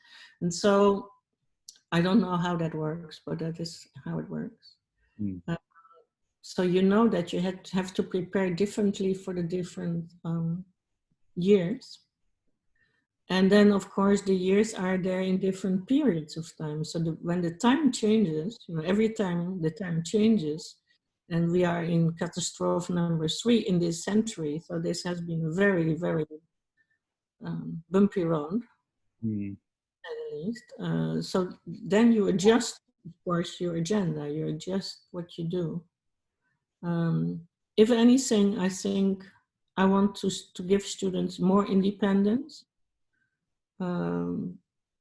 And so I don't know how that works, but that is how it works. So that you have to prepare differently for the different years. And then, of course, the years are there in different periods of time. So when the time changes, every time the time changes, and we are in catastrophe number 3 in this century. So this has been a very, very bumpy road, at least. So then you adjust, of course, your agenda. You adjust what you do. If anything, I think I want to give students more independence.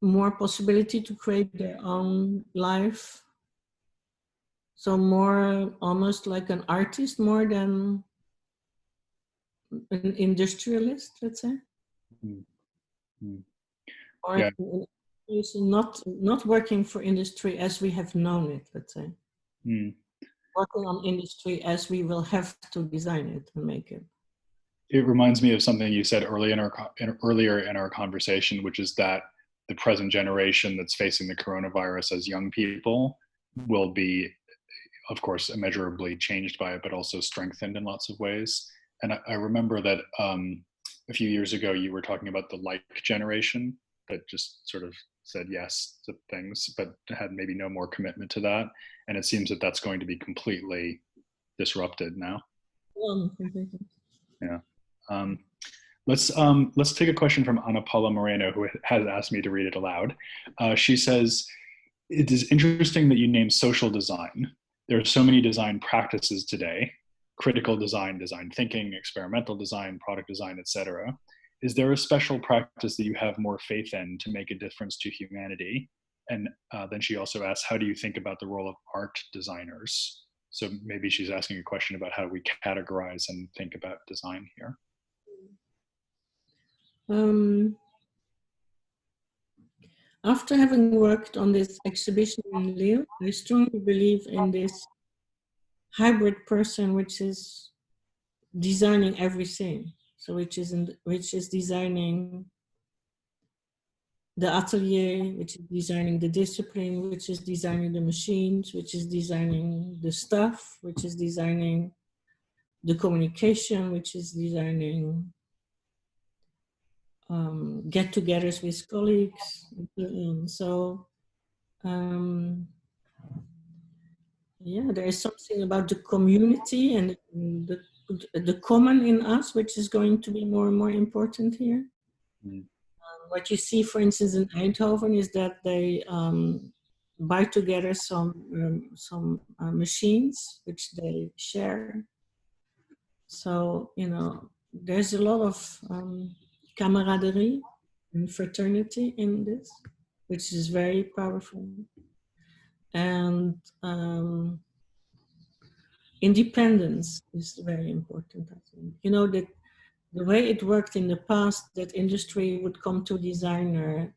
More possibility to create their own life. So more almost like an artist more than an industrialist, let's say. Or yeah. not working for industry as we have known it, let's say. Working on industry as we will have to design it and make it. It reminds me of something you said earlier in our conversation, which is that the present generation that's facing the coronavirus as young people will be, of course, immeasurably changed by it, but also strengthened in lots of ways. And I remember that a few years ago, you were talking about the like generation that just sort of said yes to things, but had maybe no more commitment to that. And it seems that that's going to be completely disrupted now. Completely. Yeah. Let's take a question from Ana Paula Moreno, who has asked me to read it aloud. She says, "It is interesting that you name social design. There are so many design practices today: critical design, design thinking, experimental design, product design, etc. Is there a special practice that you have more faith in to make a difference to humanity?" And then she also asks, "How do you think about the role of art designers?" So maybe she's asking a question about how we categorize and think about design here. After having worked on this exhibition in Lille, I strongly believe in this hybrid person, which is designing everything. So which is designing the atelier, which is designing the discipline, which is designing the machines, which is designing the stuff, which is designing the communication, which is designing get-togethers with colleagues. So yeah, there is something about the community and the common in us, which is going to be more and more important here. What you see, for instance, in Eindhoven is that they buy together some machines which they share. So, you know, there's a lot of camaraderie and fraternity in this, which is very powerful. And independence is very important, I think. You know, that the way it worked in the past, that industry would come to a designer,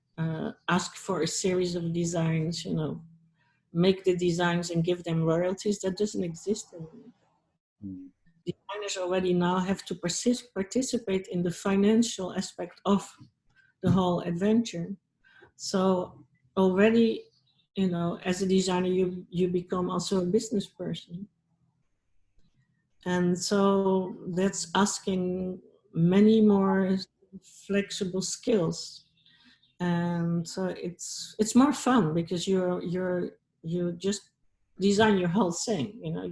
ask for a series of designs, you know, make the designs and give them royalties. That doesn't exist anymore. Designers already now have to participate in the financial aspect of the whole adventure. So already, you know, as a designer, you become also a business person. And so that's asking many more flexible skills. And so it's more fun because you just design your whole thing, you know,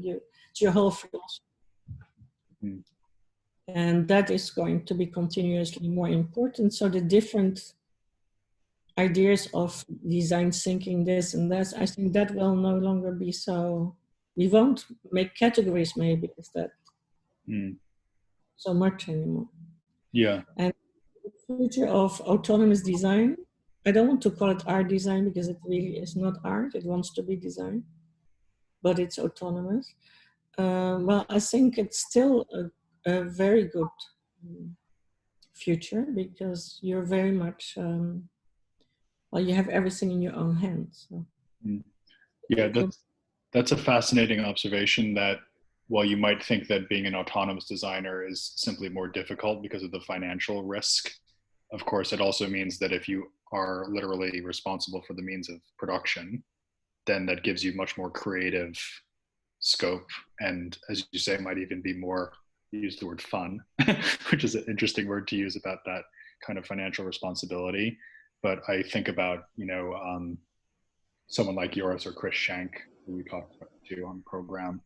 it's your whole philosophy. And that is going to be continuously more important. So the different ideas of design thinking, this and that, I think that will no longer be so, we won't make categories maybe as that so much anymore. Yeah. And the future of autonomous design, I don't want to call it art design because it really is not art, it wants to be design, but it's autonomous. Well, I think it's still a very good future because you're very much, well, you have everything in your own hands. So. Yeah, that's a fascinating observation that while you might think that being an autonomous designer is simply more difficult because of the financial risk, of course, it also means that if you are literally responsible for the means of production, then that gives you much more creative scope. And as you say, might even be more, use the word fun, which is an interesting word to use about that kind of financial responsibility. But I think about, you know, someone like yours or Chris Schenk, who we talked to on program,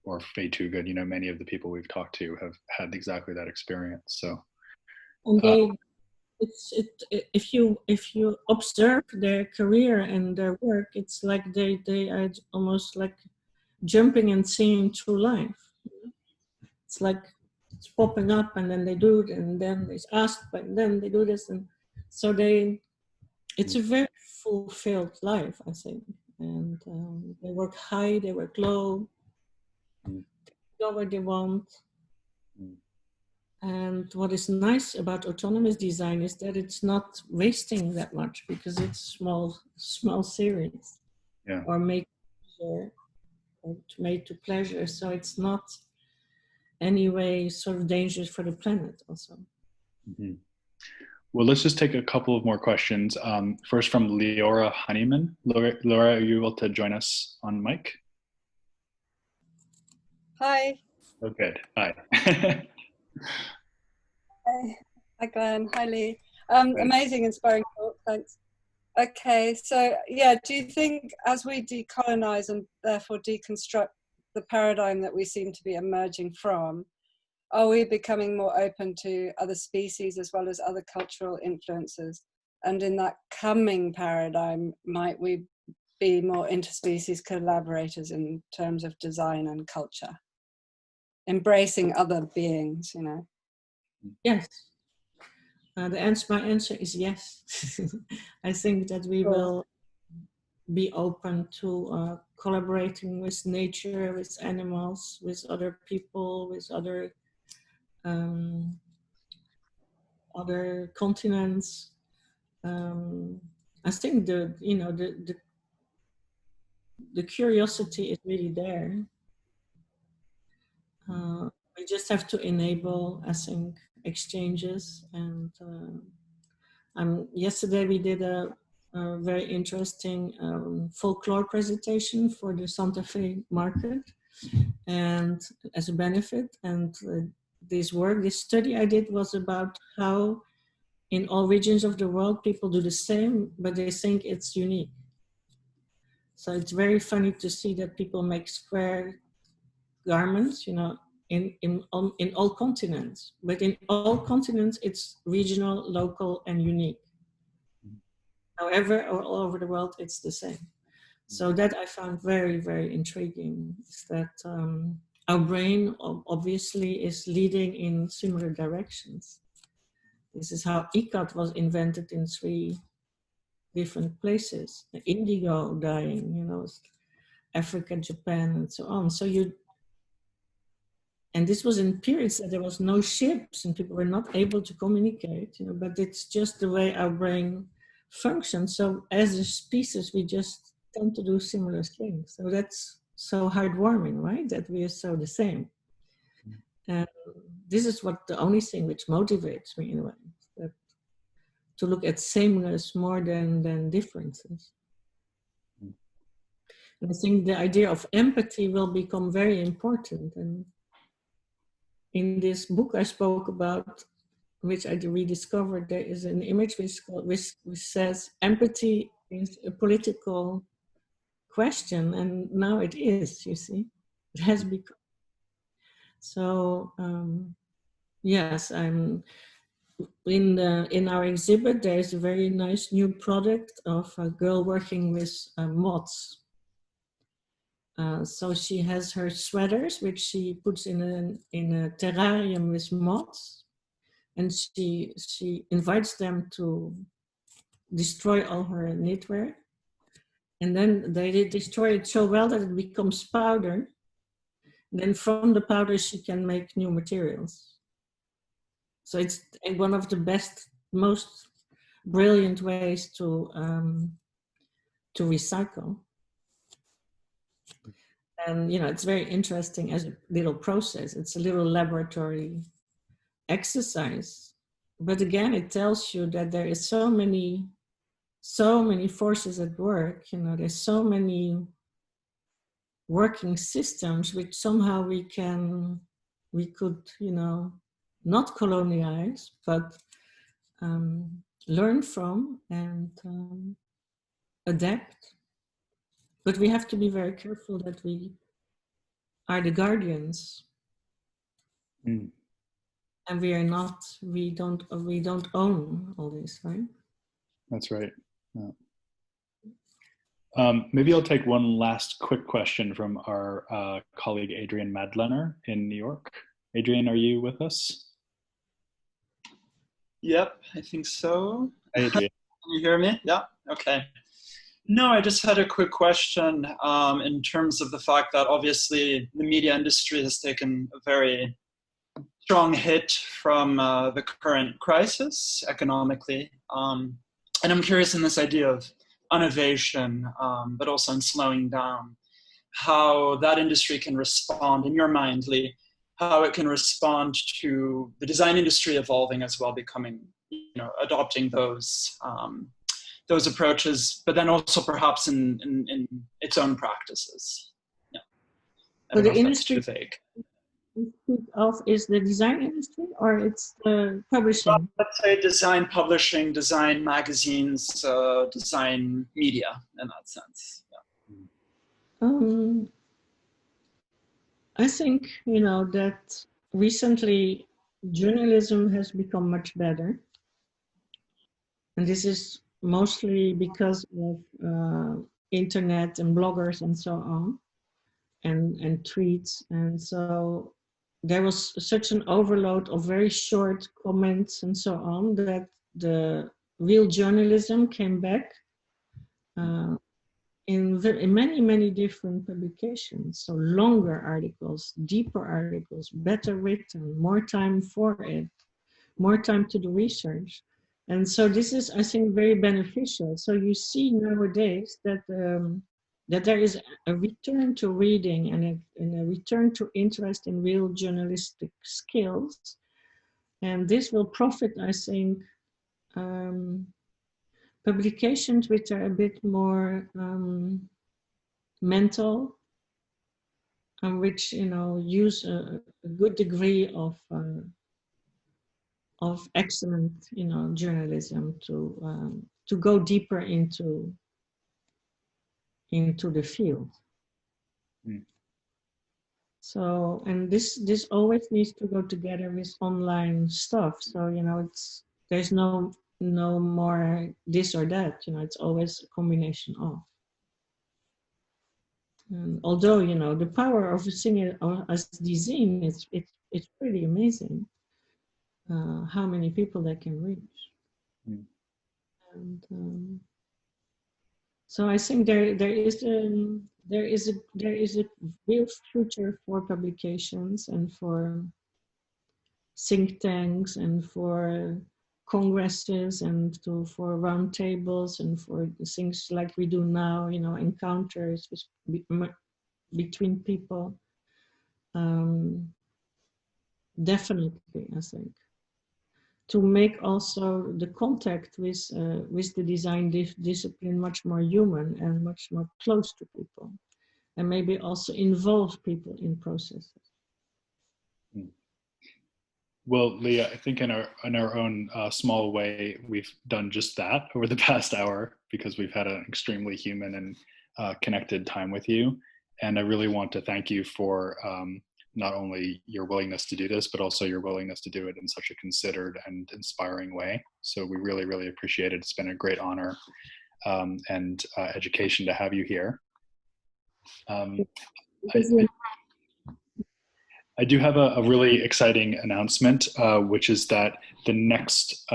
or Faye Toogood, you know, many of the people we've talked to have had exactly that experience. So, and they, if you observe their career and their work, it's like they are almost like jumping and singing through life. It's like it's popping up, and then they do it, and then it's asked, but then they do this, and so it's a very fulfilled life, I think. And they work high, they work low, they go where they want. And what is nice about autonomous design is that it's not wasting that much because it's small series, or made to pleasure. So it's not anyway sort of dangerous for the planet also. Well, let's just take a couple of more questions. First from Leora Honeyman. Laura, are you able to join us on mic? Hi. Oh, good. Hi. Hi, Glenn. Hi, Lee. Amazing, inspiring talk. Thanks. Okay, so yeah, do you think as we decolonize and therefore deconstruct the paradigm that we seem to be emerging from, are we becoming more open to other species as well as other cultural influences? And in that coming paradigm, might we be more interspecies collaborators in terms of design and culture? Embracing other beings, you know? Yes. My answer is yes. I think that we will be open to collaborating with nature, with animals, with other people, with other continents. I think the curiosity is really there. We just have to enable, I think, exchanges. And yesterday we did a very interesting folklore presentation for the Santa Fe market, and as a benefit. And this study I did was about how in all regions of the world people do the same, but they think it's unique. So it's very funny to see that people make square garments, in all continents. But in all continents, it's regional, local, and unique. However, all over the world, it's the same. So that I found very, very intriguing, is that our brain obviously is leading in similar directions. This is how ikat was invented in 3 different places. The indigo dyeing, Africa, Japan, and so on. And this was in periods that there was no ships and people were not able to communicate, but it's just the way our brain functions. So as a species, we just tend to do similar things. So that's so heartwarming, right? That we are so the same. And this is the only thing which motivates me in a way, that to look at sameness more than differences. And I think the idea of empathy will become very important. And in this book I spoke about, which I rediscovered, there is an image which says empathy is a political question, and now it is, you see. It has become. So, yes, I'm in our exhibit, there is a very nice new product of a girl working with moths. So she has her sweaters, which she puts in a terrarium with moths, and she invites them to destroy all her knitwear. And then they destroy it so well that it becomes powder. And then from the powder, she can make new materials. So it's one of the best, most brilliant ways to recycle. And, it's very interesting as a little process. It's a little laboratory exercise. But again, it tells you that there is so many forces at work. There's so many working systems which somehow we could, not colonialize, but learn from and adapt. But we have to be very careful that we are the guardians. And we don't own all this, right? That's right. Yeah. Maybe I'll take one last quick question from our colleague Adrian Madlener in New York. Adrian, are you with us? Yep, I think so. Hi, Adrian. Can you hear me? Yeah, okay. No, I just had a quick question in terms of the fact that obviously the media industry has taken a very strong hit from the current crisis economically. And I'm curious in this idea of innovation, but also in slowing down, how that industry can respond, in your mind, Lee, how it can respond to the design industry evolving as well, becoming, adopting those approaches, but then also perhaps in its own practices. Yeah. I So don't know the if that's too industry vague. you speak of is the design industry, or it's the publishing? Well, let's say design publishing, design magazines, design media in that sense. Yeah. I think, that recently journalism has become much better. And this is mostly because of internet and bloggers and so on, and tweets. And so there was such an overload of very short comments and so on that the real journalism came back in many, many different publications. So longer articles, deeper articles, better written, more time for it, more time to do research. And so this is, I think, very beneficial. So you see nowadays that that there is a return to reading and a return to interest in real journalistic skills. And this will profit, I think, publications which are a bit more mental, and which use a good degree of excellent journalism to go deeper into the field. Mm. So, and this always needs to go together with online stuff. So there's no more this or that. It's always a combination of. And although the power of a singer as design, it's pretty amazing how many people they can reach. Mm. And so I think there is a real future for publications and for think tanks and for congresses and for roundtables and for things like we do now, encounters between people. Definitely, I think. To make also the contact with the design discipline much more human and much more close to people, and maybe also involve people in processes. Well, Leah, I think in our own small way, we've done just that over the past hour, because we've had an extremely human and connected time with you. And I really want to thank you for not only your willingness to do this, but also your willingness to do it in such a considered and inspiring way. So we really, really appreciate it. It's been a great honor and education to have you here. I do have a really exciting announcement, which is that the next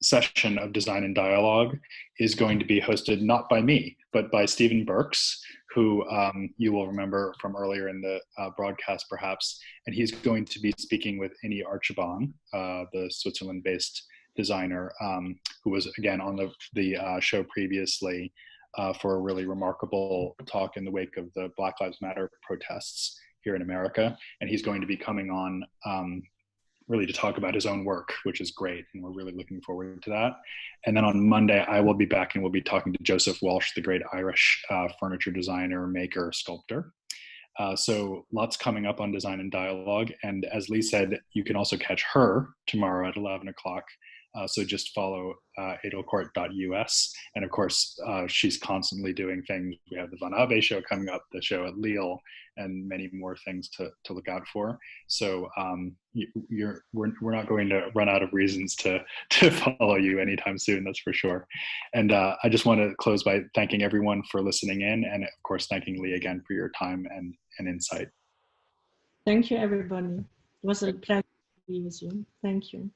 session of Design and Dialogue is going to be hosted not by me, but by Stephen Burks, who you will remember from earlier in the broadcast perhaps. And he's going to be speaking with Innie Archibong, the Switzerland-based designer, who was again on the show previously for a really remarkable talk in the wake of the Black Lives Matter protests here in America. And he's going to be coming on really to talk about his own work, which is great. And we're really looking forward to that. And then on Monday, I will be back and we'll be talking to Joseph Walsh, the great Irish furniture designer, maker, sculptor. So lots coming up on Design and Dialogue. And as Lee said, you can also catch her tomorrow at 11 o'clock. So just follow edelkoort.us. And of course, she's constantly doing things. We have the Van Abe show coming up, the show at Lille, and many more things to look out for. So we're not going to run out of reasons to follow you anytime soon, that's for sure. And I just want to close by thanking everyone for listening in, and of course, thanking Lee again for your time and insight. Thank you, everybody. It was a pleasure to be with you. Thank you.